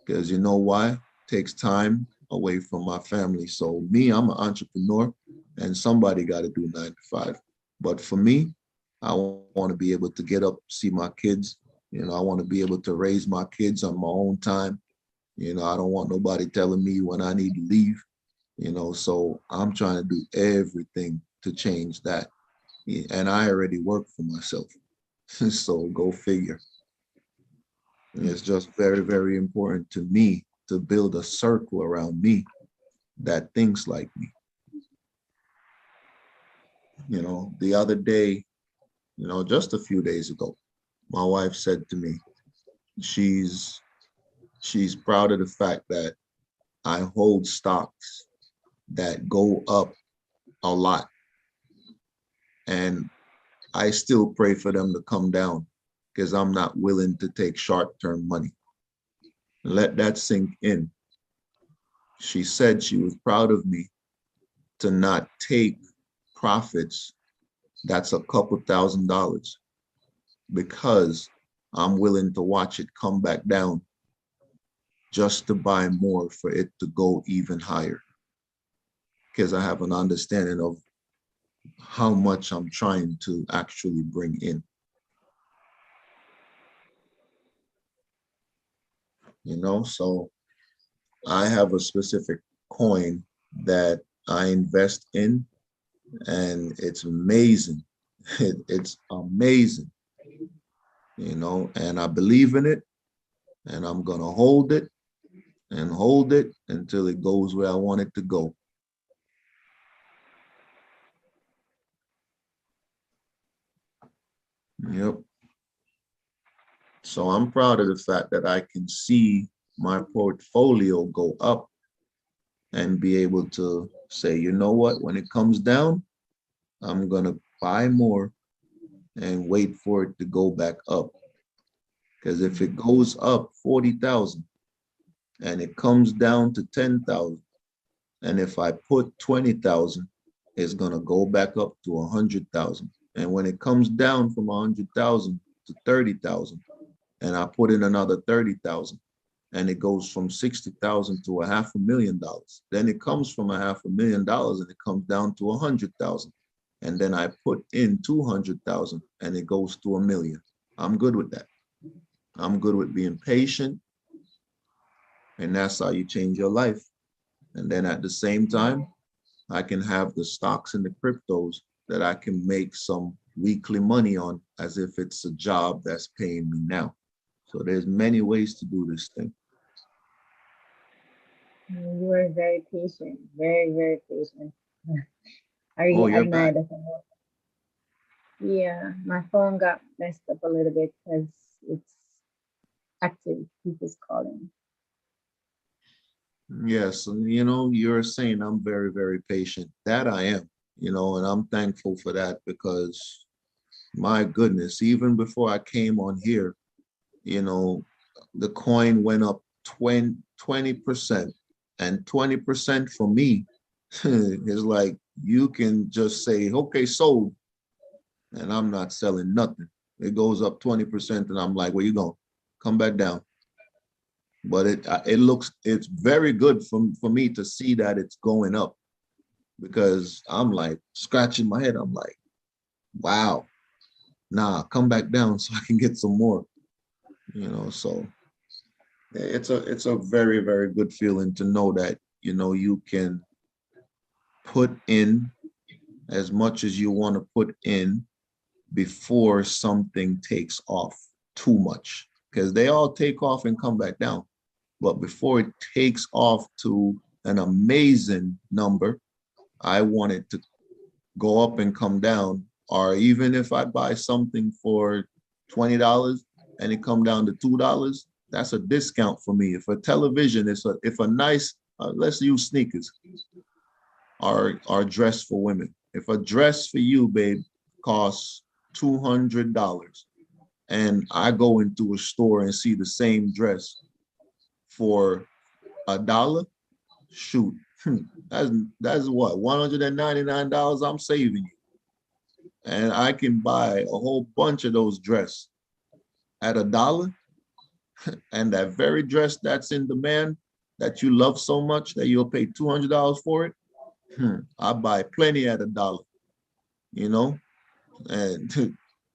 because you know why? It takes time away from my family. So me, I'm an entrepreneur, and somebody got to do 9 to 5. But for me, I want to be able to get up, see my kids. I want to be able to raise my kids on my own time. I don't want nobody telling me when I need to leave. So I'm trying to do everything to change that. And I already work for myself. So go figure. It's just very, very important to me to build a circle around me that thinks like me. The other day, just a few days ago, my wife said to me, she's she's proud of the fact that I hold stocks that go up a lot, and I still pray for them to come down, because I'm not willing to take short-term money. Let that sink in. She said she was proud of me to not take profits that's a couple $1,000s, because I'm willing to watch it come back down just to buy more for it to go even higher, because I have an understanding of how much I'm trying to actually bring in. So I have a specific coin that I invest in, and it's amazing. It's amazing, and I believe in it, and I'm going to hold it until it goes where I want it to go. Yep. So I'm proud of the fact that I can see my portfolio go up and be able to say, you know what, when it comes down, I'm going to buy more and wait for it to go back up. Because if it goes up 40,000 and it comes down to 10,000, and if I put 20,000, it's going to go back up to 100,000. And when it comes down from 100,000 to 30,000, and I put in another 30,000, and it goes from 60,000 to $500,000. Then it comes from $500,000 and it comes down to 100,000. And then I put in 200,000 and it goes to 1,000,000. I'm good with that. I'm good with being patient, and that's how you change your life. And then at the same time, I can have the stocks and the cryptos that I can make some weekly money on, as if it's a job that's paying me now. So there's many ways to do this thing. You are very patient, very, very patient. I Oh, really you're admire back. that. Yeah, my phone got messed up a little bit because it's active. People's calling. Yes, and you're saying I'm very, very patient. That I am, and I'm thankful for that, because my goodness, even before I came on here, you know, the coin went up 20%. And 20% for me is like, you can just say, okay, sold, and I'm not selling nothing. It goes up 20%, and I'm like, where you going? Come back down. But it's very good for me to see that it's going up, because I'm like scratching my head. I'm like, wow, nah, come back down so I can get some more. So it's a very, very good feeling to know that you can put in as much as you want to put in before something takes off too much, because they all take off and come back down. But before it takes off to an amazing number, I want it to go up and come down. Or even if I buy something for $20 and it come down to $2, that's a discount for me. If a television is if a nice, let's use sneakers, are dress for women. If a dress for you, babe, costs $200, and I go into a store and see the same dress for $1, shoot, that's what, $199 I'm saving you. And I can buy a whole bunch of those dresses at $1. And that very dress that's in demand, that you love so much that you'll pay $200 for it, I buy plenty at $1, you know, and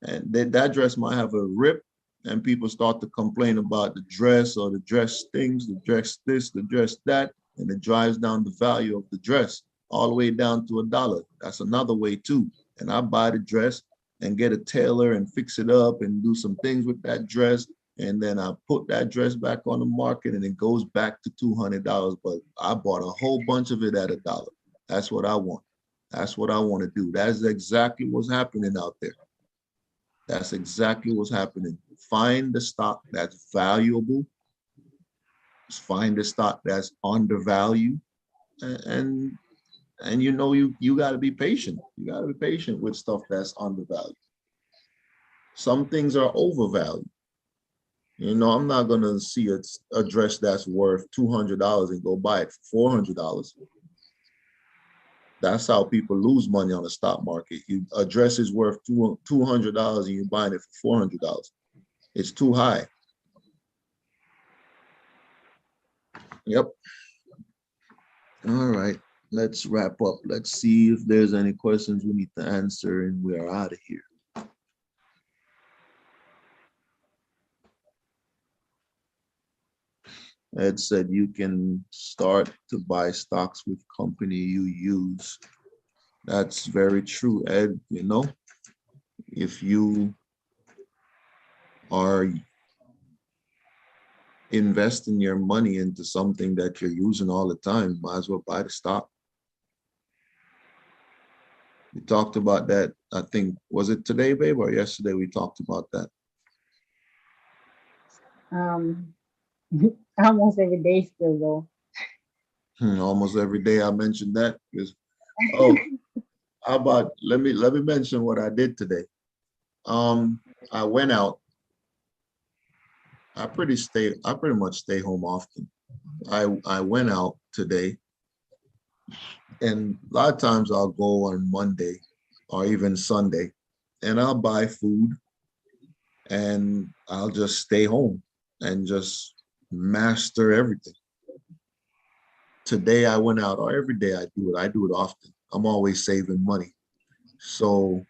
that dress might have a rip, and people start to complain about the dress, or the dress stings, the dress this, the dress that, and it drives down the value of the dress all the way down to $1. That's another way too. And I buy the dress and get a tailor and fix it up and do some things with that dress, and then I put that dress back on the market, and it goes back to $200. But I bought a whole bunch of it at $1. That's what I want. That's what I want to do. That's exactly what's happening out there. That's exactly what's happening. Find the stock that's valuable. Find the stock that's undervalued, and you got to be patient. You got to be patient with stuff that's undervalued. Some things are overvalued. I'm not gonna see a dress that's worth $200 and go buy it for $400. That's how people lose money on the stock market. A dress is worth $200 and you're buying it for $400. It's too high. Yep. All right. Let's wrap up. Let's see if there's any questions we need to answer, and we are out of here. Ed said you can start to buy stocks with company you use. That's very true, Ed. If you are investing your money into something that you're using all the time, might as well buy the stock. We talked about that. I think, was it today, babe, or yesterday we talked about that? Um, almost every day still though. Almost every day I mentioned that. Oh, how about let me mention what I did today. I went out. I pretty much stay home often. I went out today, and a lot of times I'll go on Monday or even Sunday, and I'll buy food, and I'll just stay home and just master everything. Today I went out, or every day I do it. I do it often. I'm always saving money. So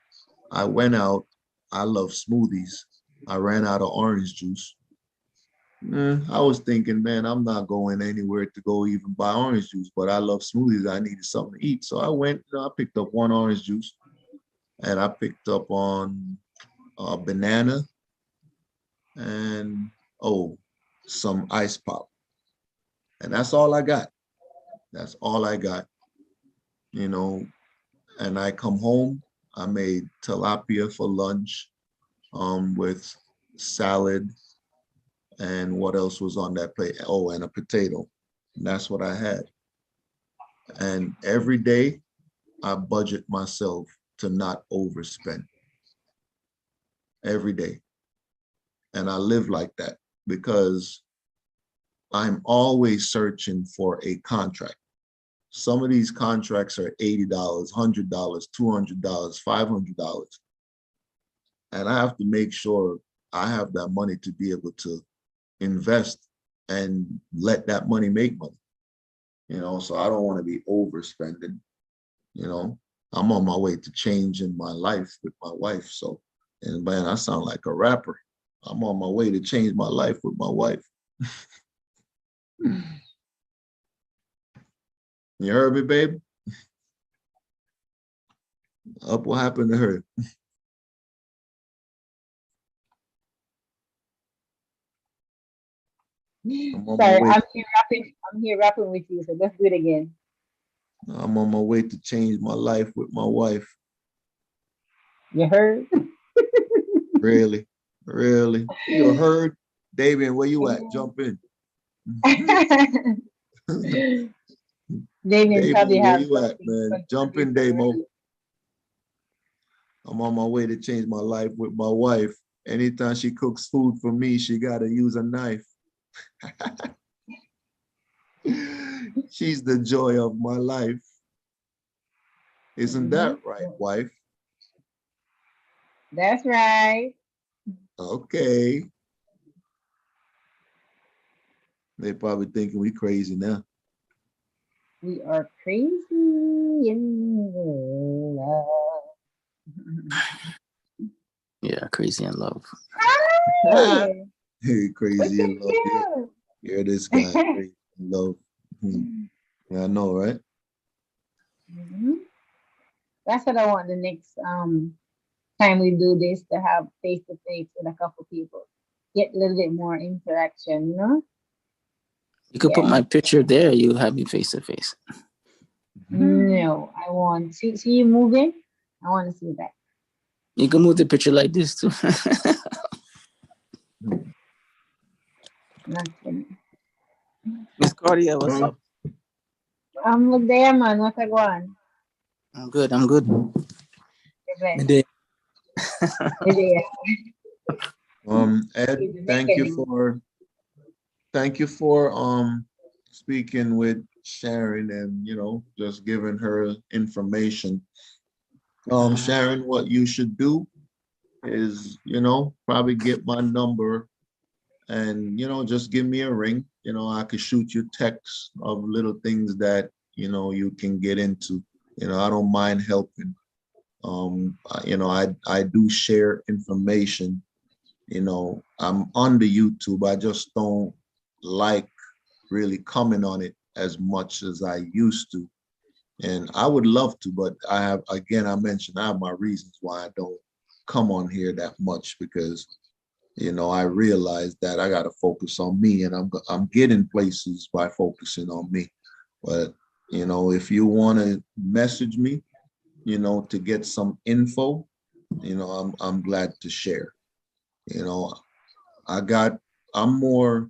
I went out. I love smoothies. I ran out of orange juice. I was thinking, man, I'm not going anywhere to go even buy orange juice, but I love smoothies. I needed something to eat. So I went, I picked up one orange juice, and I picked up on a banana and, some ice pop. And that's all I got. That's all I got, you know. And I come home, I made tilapia for lunch, with salad, and what else was on that plate? Oh, and a potato. And that's what I had. And every day I budget myself to not overspend every day. And I live like that because I'm always searching for a contract. Some of these contracts are $80, $100, $200, $500. And I have to make sure I have that money to be able to invest and let that money make money. So I don't want to be overspending. I'm on my way to changing my life with my wife. So, and man, I sound like a rapper. I'm on my way to change my life with my wife. You heard me, babe? Up, what happened to her? Sorry, I'm here rapping with you, so let's do it again. I'm on my way to change my life with my wife. You heard? Really? Really? You heard? Damien, where you at? Jump in. Damien probably Damo, where have you at, something man? Jump in, Damo. I'm on my way to change my life with my wife. Anytime she cooks food for me, she gotta use a knife. She's the joy of my life. Isn't that right, wife? That's right. Okay. They probably thinking we crazy now. We are crazy in love. Yeah, crazy in love. Hey, Crazy in love. you. You're this guy, crazy in love. Yeah, I know, right? That's what I want the next time we do this, to have face to face with a couple people. Get a little bit more interaction, you know? You could put Yeah. my picture there. You have me face to face. No, I want to see you moving. I want to see that. You can move the picture like this too. Not funny. Miss Cardia, what's up? Look there, man. What I want? I'm good. I'm good. There. Ed, thank you for speaking with Sharon and just giving her information. Sharon, what you should do is probably get my number and just give me a ring. I could shoot you texts of little things that you can get into. I don't mind helping. I do share information. I'm on the YouTube. I just don't like really coming on it as much as I used to. And I would love to, but I mentioned I have my reasons why I don't come on here that much, because I realize that I got to focus on me, and I'm getting places by focusing on me. But if you want to message me, to get some info, I'm glad to share. I'm more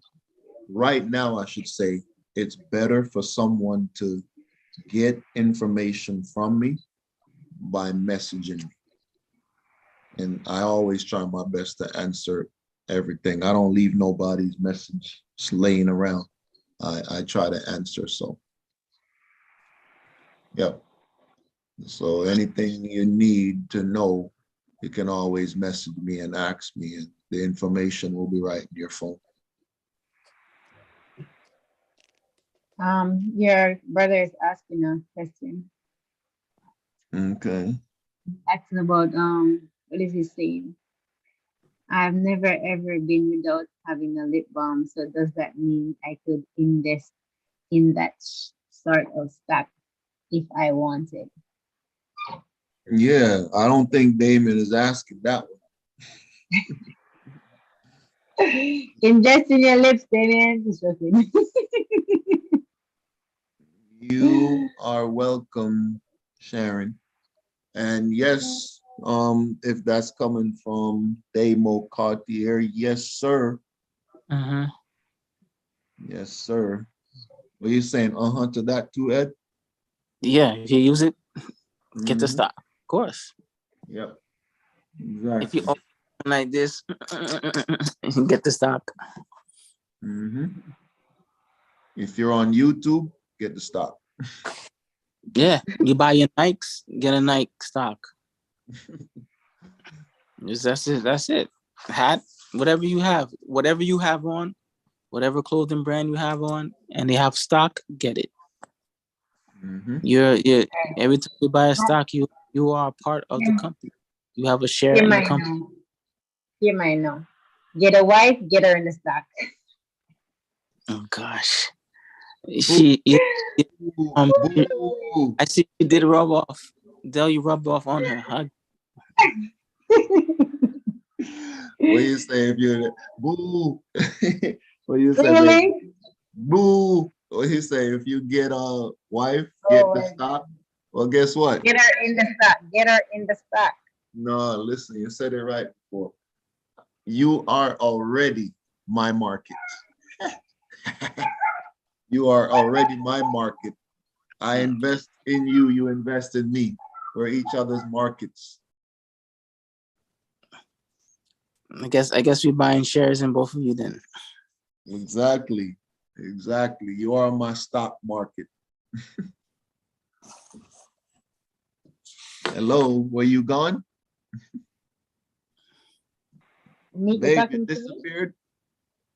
right now, I should say, it's better for someone to get information from me by messaging me. And I always try my best to answer everything. I don't leave nobody's message laying around. I try to answer. So, yep. So anything you need to know, you can always message me and ask me, and the information will be right in your phone. Your brother is asking a question. Okay. Asking about what is he saying? I've never ever been without having a lip balm. So does that mean I could invest in that sort of stock if I wanted? Yeah, I don't think Damon is asking that one. Invest in your lips, Damien. Just joking. You are welcome, Sharon. And yes, if that's coming from Damo Cartier, yes, sir. Yes, sir. What are you saying? To that too, Ed? Yeah, if you use it, get the stock. Of course. Yep. Exactly. If you like this. Get the stock. Mm-hmm. If you're on YouTube, get the stock. Yeah, you buy your Nikes, get a Nike stock. That's it. That's it. Hat, whatever you have on, whatever clothing brand you have on, and they have stock, get it. Mm-hmm. You're every time you buy a stock, you are a part of the company. You have a share Hear in the my company. no. Hear my no. Get a wife, get her in the stock. Oh gosh, Boo, she you, um. boo. I see you did rub off. Del, you rubbed off on her. Huh? What you say if you're boo? What you say, baby? Really? Boo. What you say if you get a wife, get Oh, the stock? Well, guess what? get her in the stock. Get her in the stock. No, listen, you said it right before. You are already my market. You are already my market. I invest in you, you invest in me. We're each other's markets. I guess we're buying shares in both of you then. Exactly. Exactly. You are my stock market. Hello, where you gone? Me, you Babe, you talking to me? disappeared?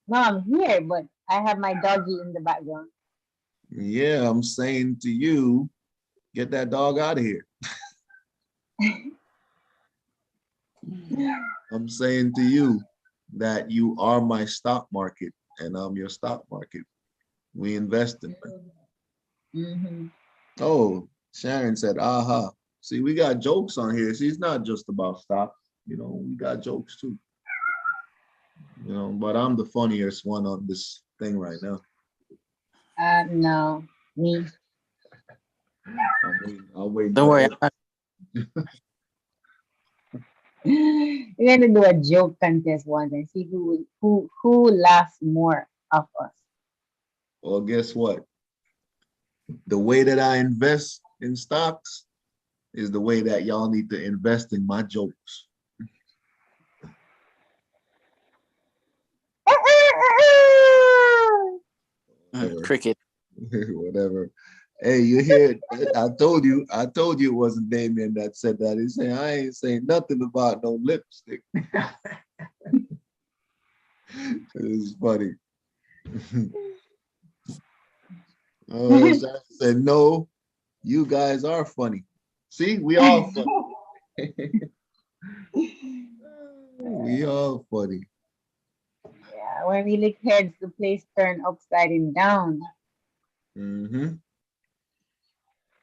No, I'm here, but I have my doggy in the background. Yeah, I'm saying to you, get that dog out of here. I'm saying to you that you are my stock market and I'm your stock market. We invest in it. Mm-hmm. Oh, Sharon said, aha. See, we got jokes on here. See, it's not just about stocks. You know, we got jokes too. You know, but I'm the funniest one on this thing right now. No, me. I'll wait Don't worry. until We're gonna do a joke contest once and see who laughs more of us. well, guess what? The way that I invest in stocks is the way that y'all need to invest in my jokes. Whatever. Cricket. Whatever. Hey, you hear? I told you it wasn't Damien that said that. He said, I ain't saying nothing about no lipstick. It's funny. Oh, Sharon said, no, you guys are funny. See, we all funny. We all funny. Yeah, when we look heads, the place turn upside and down. Mm-hmm.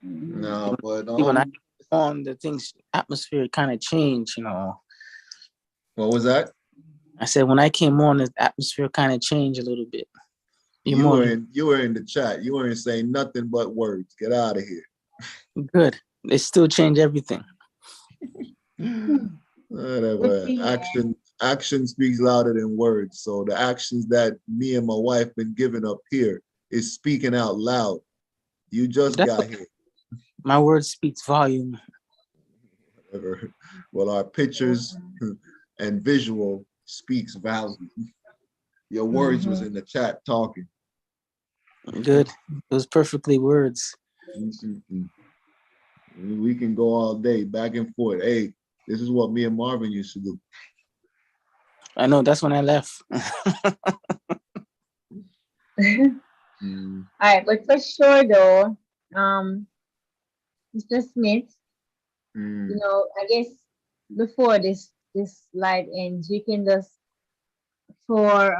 Mhm. No, but When I on the things atmosphere kind of changed, what was that? I said when I came on, the atmosphere kind of changed a little bit. You were in the chat. You weren't saying nothing but words. Get out of here. Good. They still change everything. Whatever. Good thing, Action speaks louder than words. So the actions that me and my wife been giving up here is speaking out loud. You just That's got here. my word speaks volume. Whatever. Well, our pictures and visual speaks value. Your words was in the chat talking. Good. Those perfectly words. Mm-mm-mm. We can go all day back and forth. Hey, this is what me and Marvin used to do. I know that's when I left. All right, but for sure though, Mr. Smith, Mm. I guess before this live ends, you can just for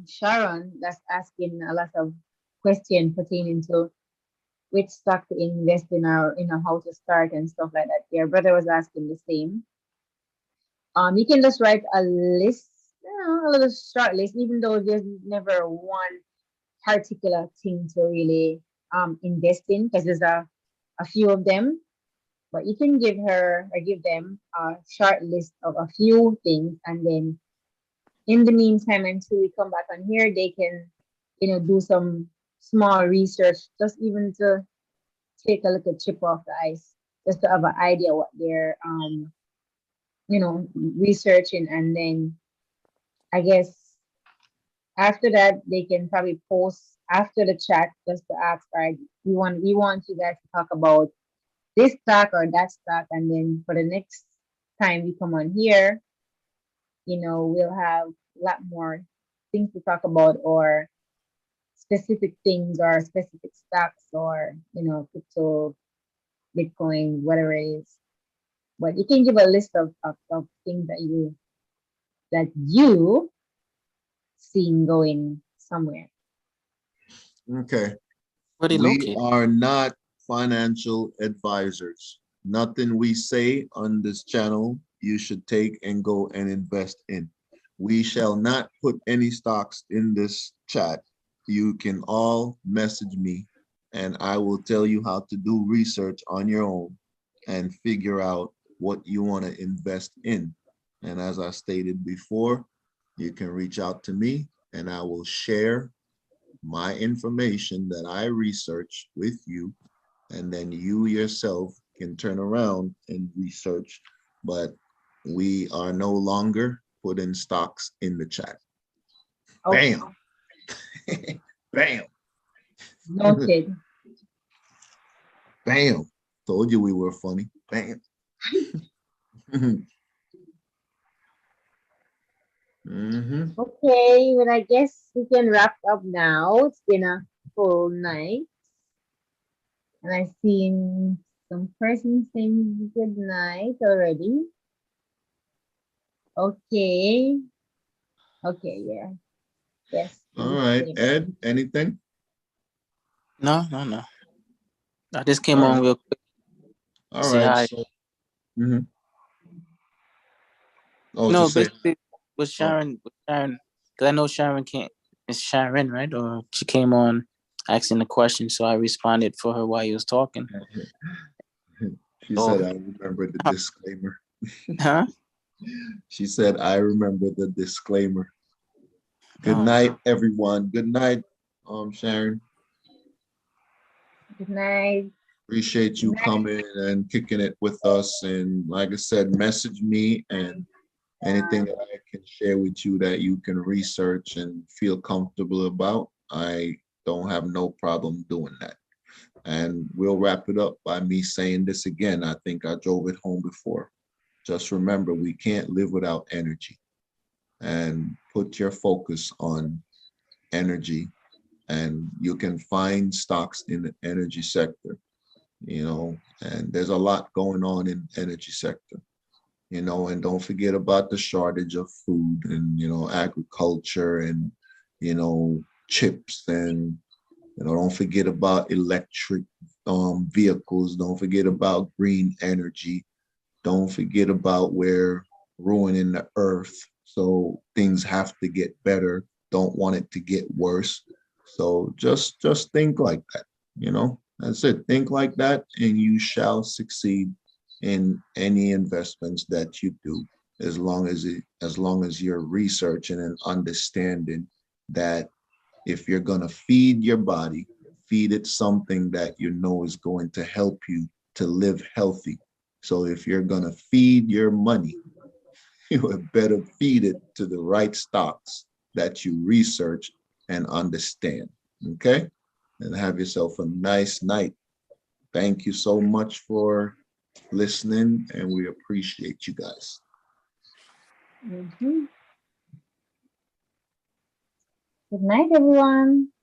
Sharon that's asking a lot of questions pertaining to which stock to invest in or how to start and stuff like that. Your brother was asking the same. You can just write a list, a little short list, even though there's never one particular thing to really invest in because there's a few of them. But you can give her or give them a short list of a few things, and then in the meantime, until we come back on here, they can, do some small research, just even to take a little chip off the ice, just to have an idea what their researching, and then I guess after that they can probably post after the chat just to ask, all right, we want you guys to talk about this stock or that stock, and then for the next time we come on here, we'll have a lot more things to talk about, or specific things, or specific stocks, or crypto, Bitcoin, whatever it is. But you can give a list of things that you seen going somewhere. Okay. Where they We located? are not financial advisors. Nothing we say on this channel you should take and go and invest in. We shall not put any stocks in this chat. You can all message me and I will tell you how to do research on your own and figure out what you want to invest in. And as I stated before, you can reach out to me and I will share my information that I research with you, and then you yourself can turn around and research. But we are no longer putting stocks in the chat. Okay, Bam. Bam. noted. Bam. Told you we were funny. Bam. Hmm. Okay, well, I guess we can wrap up now. It's been a full night, and I've seen some persons saying good night already. Okay, okay, yeah, yes, the All right, disclaimer. Ed, anything? No, no, no. I just All came on right. real quick to All say right. hi. So, mhm. Oh, to No, say, basically oh, With Sharon, because I know Sharon can't. It's Sharon, right? Or she came on asking the question, so I responded for her while he was talking. she So, said, I remember the disclaimer. huh? She said, I remember the disclaimer. Good No. night, everyone. Good night, Sharon. Good night. Appreciate Good you night. coming and kicking it with us. And like I said, message me and anything that I can share with you that you can research and feel comfortable about. I don't have no problem doing that. And we'll wrap it up by me saying this again. I think I drove it home before. Just remember, we can't live without energy, and put your focus on energy, and you can find stocks in the energy sector, and there's a lot going on in energy sector, and don't forget about the shortage of food and, agriculture and, chips and, don't forget about electric vehicles. Don't forget about green energy. Don't forget about we're ruining the earth. So things have to get better. Don't want it to get worse. So just think like that, That's it. Think like that and you shall succeed in any investments that you do, as long as you're researching and understanding that if you're going to feed your body, feed it something that you know is going to help you to live healthy. So if you're going to feed your money, you had better feed it to the right stocks that you research and understand. Okay? And have yourself a nice night. Thank you so much for listening, and we appreciate you guys. Mhm. Good night, everyone.